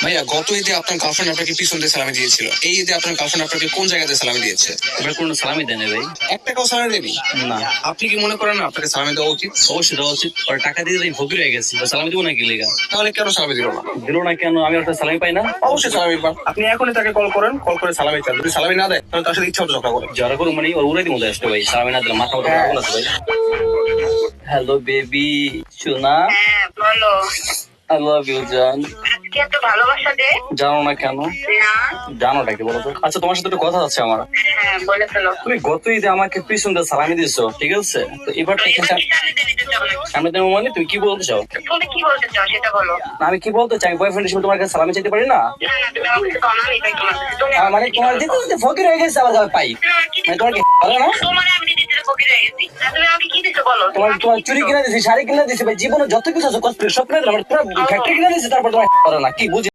ভাইয়া গত ঈদে আপনার গার্লফ্রেন্ড আপনাকে পিছন দিয়ে সালামি দিয়েছিল, এই ঈদে আপনার গার্লফ্রেন্ড আপনাকে কোন জায়গাতে সালামি দিয়েছে? এবার কোনো সালামি দেয় না ভাই। এক টাকাও সালামি দেয়নি? না, আপনি কি মনে করেন না আপনাকে সালামি দেওয়া উচিত? অবশ্যই দেওয়া উচিত। ওর টাকা দিয়ে আমি ফকির হয়ে গেছি, সালামি দেবো নাকি লেগা? তাহলে কেন সালামি দিল না? দিল না কেন? আমি একটা সালামি পাই না? অবশ্যই সালামি পান। আপনি এখনই তাকে কল করেন, কল করে সালামি চান। যদি সালামি না দেয় তাহলে তার সাথে ইচ্ছা মতো ঝগড়া করেন। যারা করুন মানে ওর উড়াই দিব আসতে ভাই, সালামি না দিলে মাথা মতো খারাপ আছে ভাই। হ্যালো বেবি, শোনা, হ্যাঁ বলো। আই লাভ ইউ জান। আজকে এত ভালোবাসা দে জানো না কেন? না। জানোটা কি বলো তো? আচ্ছা তোমার সাথে একটু কথা আছে আমার। হ্যাঁ বলে ফেলো। তুমি গত ঈদে আমাকে পিছন দিয়ে সালামি দিছো, ঠিক আছে? তো এবার থেকে এবার কি সামনে দিতে চাও নাকি? সামনে দেবো মানে তুমি কি বলতে চাও? তুমি কি বলতে চাও সেটা বলো। না, আমি কি বলতে চাই, বয়ফ্রেন্ড হিসেবে তোমার কাছে সালামি চাইতে পারি না? না না তুমি আমার কাছে পাও না, আমি তাই তোমার কাছে। তুমি আমার মানে কাছে তোমার কি দিতে বলো? দিতে ফকির হয়ে গেছে আবার যাবে পাই। তুমি আমাকে কি মানে দিছো? তোমার কি ভালো না? তোমার আমি দিতে দিতে ফকির হয়ে গেছি। আর তুমি আমাকে কি দিছো বলো? তোমার আমাকে তোমার কি চুরি দিছো? কিনে দিছি, শাড়ি কিনে দিছি ভাই, জীবনে যত কিছু আছে কষ্ট স্বপ্নের আমার পুরো ফ্যাক্টরি কিনে দিছি, তারপর তোমার ভালো না কি বুঝি?